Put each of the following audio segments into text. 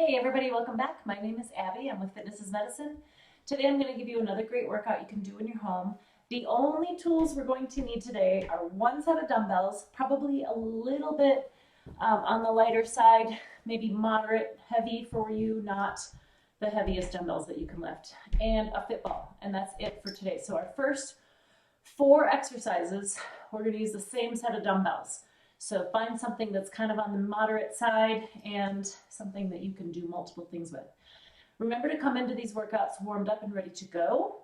Hey everybody, welcome back. My name is Abby. I'm with Fitness is Medicine. Today I'm going to give you another great workout you can do in your home. The only tools we're going to need today are one set of dumbbells, probably a little bit on the lighter side, maybe moderate heavy for you, not the heaviest dumbbells that you can lift, and a fit ball. And that's it for today. So our first 4 exercises, we're going to use the same set of dumbbells. So find something that's kind of on the moderate side and something that you can do multiple things with. Remember to come into these workouts warmed up and ready to go.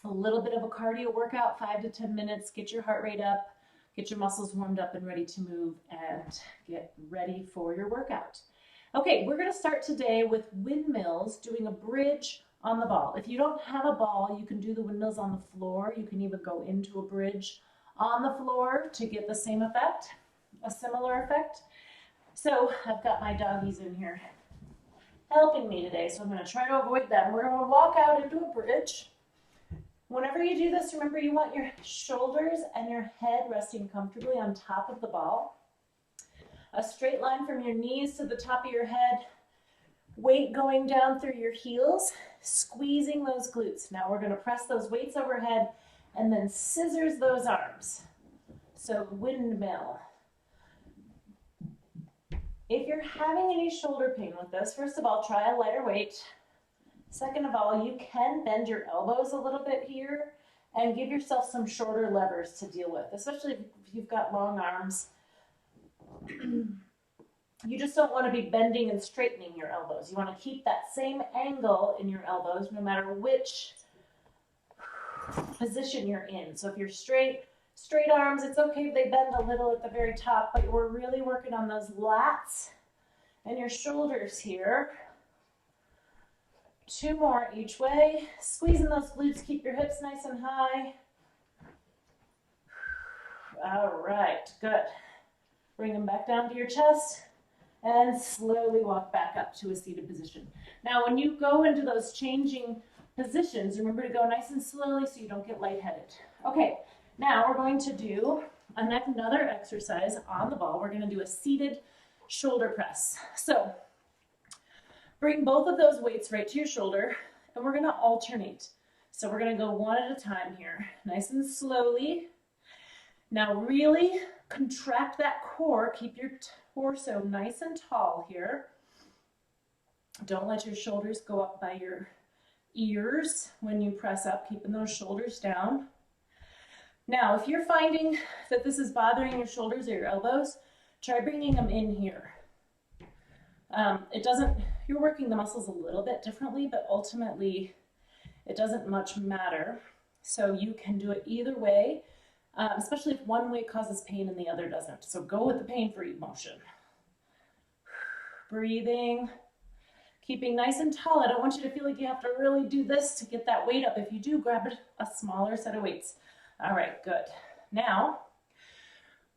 A little bit of a cardio workout, 5 to 10 minutes, get your heart rate up, get your muscles warmed up and ready to move, and get ready for your workout. Okay, we're gonna start today with windmills, doing a bridge on the ball. If you don't have a ball, you can do the windmills on the floor. You can even go into a bridge on the floor to get the same effect. A similar effect. So I've got my doggies in here helping me today, so I'm going to try to avoid them. We're going to walk out into a bridge. Whenever you do this, remember you want your shoulders and your head resting comfortably on top of the ball. A straight line from your knees to the top of your head, weight going down through your heels, squeezing those glutes. Now we're going to press those weights overhead and then scissors those arms. So windmill. If you're having any shoulder pain with this, first of all, try a lighter weight. Second of all, you can bend your elbows a little bit here and give yourself some shorter levers to deal with, especially if you've got long arms. You just don't want to be bending and straightening your elbows. You want to keep that same angle in your elbows no matter which position you're in. So if you're straight arms, it's okay if they bend a little at the very top, but we're really working on those lats and your shoulders here. 2 more each way. Squeezing those glutes, keep your hips nice and high. All right, good. Bring them back down to your chest and slowly walk back up to a seated position. Now, when you go into those changing positions, remember to go nice and slowly so you don't get lightheaded. Okay. Now we're going to do another exercise on the ball. We're going to do a seated shoulder press. So bring both of those weights right to your shoulder and we're going to alternate. So we're going to go one at a time here, nice and slowly. Now really contract that core, keep your torso nice and tall here. Don't let your shoulders go up by your ears when you press up, keeping those shoulders down. Now, if you're finding that this is bothering your shoulders or your elbows, try bringing them in here. You're working the muscles a little bit differently, but ultimately it doesn't much matter. So you can do it either way, especially if one way causes pain and the other doesn't. So go with the pain-free motion. Breathing, keeping nice and tall. I don't want you to feel like you have to really do this to get that weight up. If you do, grab a smaller set of weights. All right, good. Now,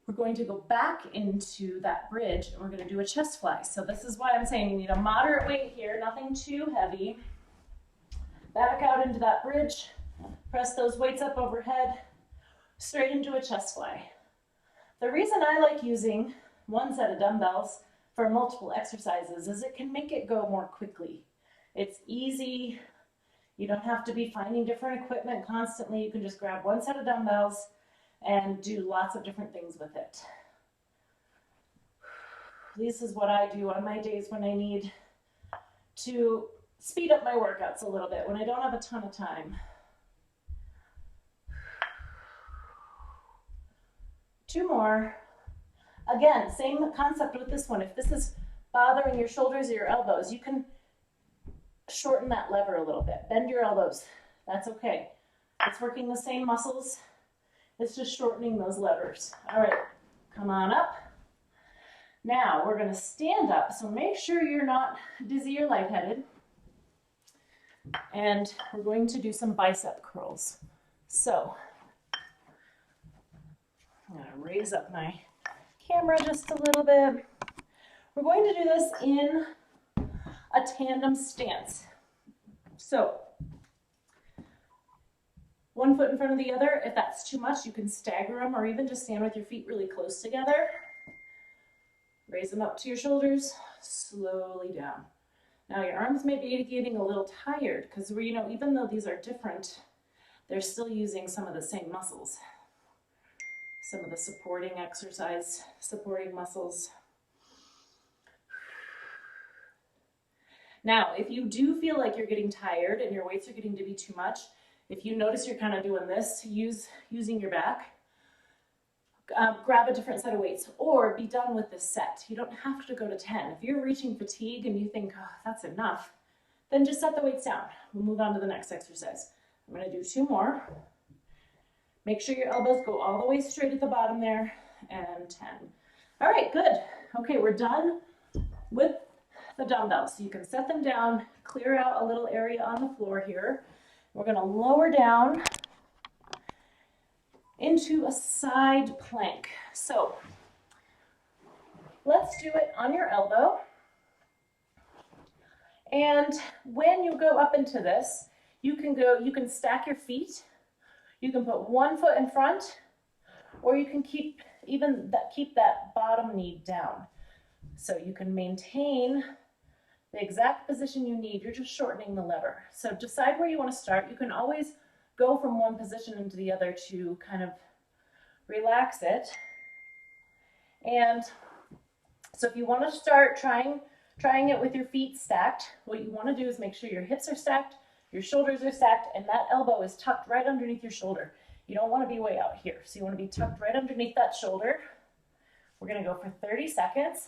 we're going to go back into that bridge and we're going to do a chest fly. So this is why I'm saying you need a moderate weight here, nothing too heavy. Back out into that bridge, press those weights up overhead, straight into a chest fly. The reason I like using one set of dumbbells for multiple exercises is it can make it go more quickly. It's easy. You don't have to be finding different equipment constantly. You can just grab one set of dumbbells and do lots of different things with it. This is what I do on my days when I need to speed up my workouts a little bit, when I don't have a ton of time. 2 more. Again, same concept with this one. If this is bothering your shoulders or your elbows, you can shorten that lever a little bit. Bend your elbows. That's okay. It's working the same muscles. It's just shortening those levers. All right, come on up. Now we're going to stand up. So make sure you're not dizzy or lightheaded. And we're going to do some bicep curls. So I'm going to raise up my camera just a little bit. We're going to do this in a tandem stance. So 1 foot in front of the other. If that's too much, you can stagger them or even just stand with your feet really close together. Raise them up to your shoulders, slowly down. Now your arms may be getting a little tired because we're, even though these are different, they're still using some of the same muscles. Some of the supporting muscles. Now, if you do feel like you're getting tired and your weights are getting to be too much, if you notice you're kind of doing this, using your back, grab a different set of weights or be done with this set. You don't have to go to 10. If you're reaching fatigue and you think, oh, that's enough, then just set the weights down. We'll move on to the next exercise. I'm going to do 2 more. Make sure your elbows go all the way straight at the bottom there, and 10. All right, good. Okay, we're done with the dumbbells. So you can set them down, clear out a little area on the floor here. We're going to lower down into a side plank. So let's do it on your elbow. And when you go up into this, you can stack your feet. You can put one foot in front, or you can keep that bottom knee down. So you can maintain the exact position you need. You're just shortening the lever. So decide where you want to start. You can always go from one position into the other to kind of relax it. And so if you want to start trying it with your feet stacked, what you want to do is make sure your hips are stacked, your shoulders are stacked, and that elbow is tucked right underneath your shoulder. You don't want to be way out here. So you want to be tucked right underneath that shoulder. We're going to go for 30 seconds.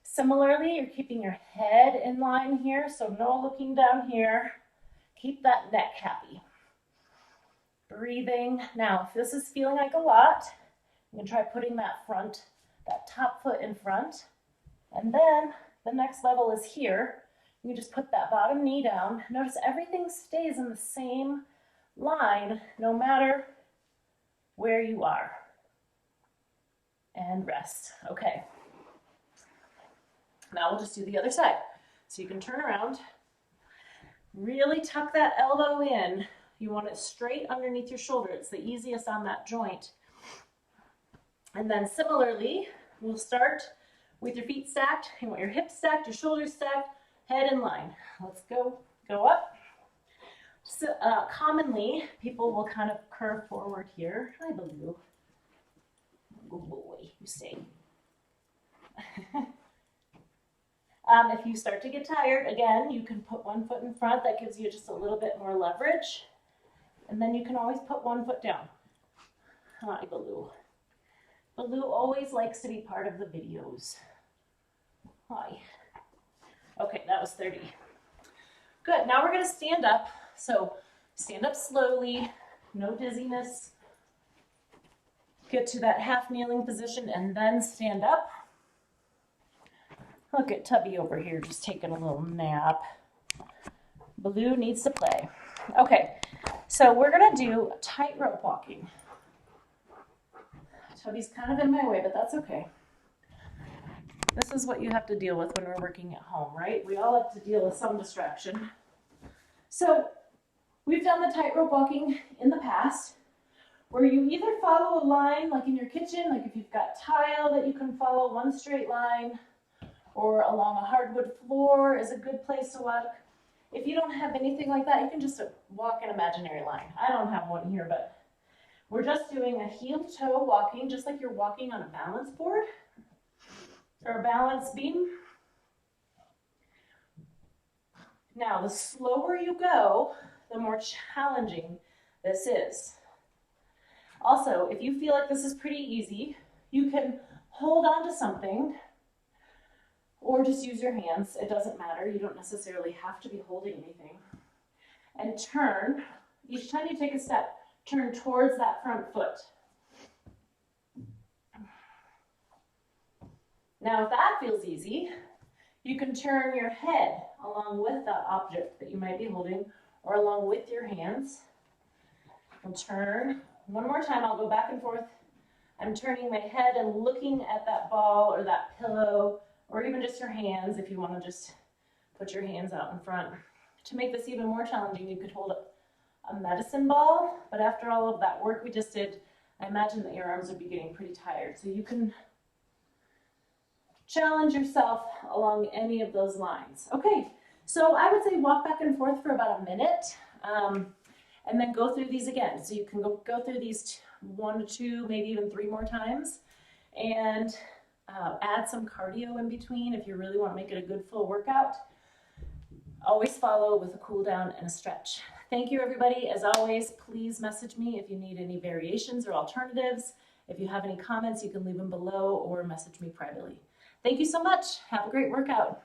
Similarly, you're keeping your head in line here, so no looking down here. Keep that neck happy. Breathing. Now, if this is feeling like a lot, you can try putting that top foot in front. And then the next level is here. You just put that bottom knee down. Notice everything stays in the same line no matter where you are. And rest. Okay. Now we'll just do the other side. So you can turn around, really tuck that elbow in. You want it straight underneath your shoulder. It's the easiest on that joint. And then similarly, we'll start with your feet stacked. You want your hips stacked, your shoulders stacked, head in line. Let's go up. So, commonly, people will kind of curve forward here. Hi, Baloo. Good boy, you stay. If you start to get tired, again, you can put one foot in front. That gives you just a little bit more leverage. And then you can always put one foot down. Hi, Baloo. Baloo always likes to be part of the videos. Hi. Okay, that was 30. Good, now we're gonna stand up. So stand up slowly, no dizziness. Get to that half kneeling position and then stand up. Look at Tubby over here just taking a little nap. Baloo needs to play. Okay, so we're gonna do tightrope walking. Tubby's kind of in my way, but that's okay. This is what you have to deal with when we're working at home, right? We all have to deal with some distraction. So we've done the tightrope walking in the past, where you either follow a line, like in your kitchen, like if you've got tile that you can follow one straight line, or along a hardwood floor is a good place to walk. If you don't have anything like that, you can just walk an imaginary line. I don't have one here, but we're just doing a heel-to-toe walking, just like you're walking on a balance board or a balance beam. Now, the slower you go, the more challenging this is. Also, if you feel like this is pretty easy, you can hold on to something or just use your hands. It doesn't matter. You don't necessarily have to be holding anything. And turn. Each time you take a step, turn towards that front foot. Now, if that feels easy, you can turn your head along with that object that you might be holding or along with your hands. And turn. One more time, I'll go back and forth. I'm turning my head and looking at that ball or that pillow, or even just your hands if you want to just put your hands out in front. To make this even more challenging, you could hold a medicine ball, but after all of that work we just did, I imagine that your arms would be getting pretty tired. So you can challenge yourself along any of those lines. Okay, So I would say walk back and forth for about a minute, and then go through these again. So you can go through these 1 to 2, maybe even 3 more times, and add some cardio in between if you really want to make it a good full workout. Always follow with a cool down and a stretch. Thank you, everybody. As always, please message me if you need any variations or alternatives. If you have any comments, you can leave them below or message me privately. Thank you so much. Have a great workout.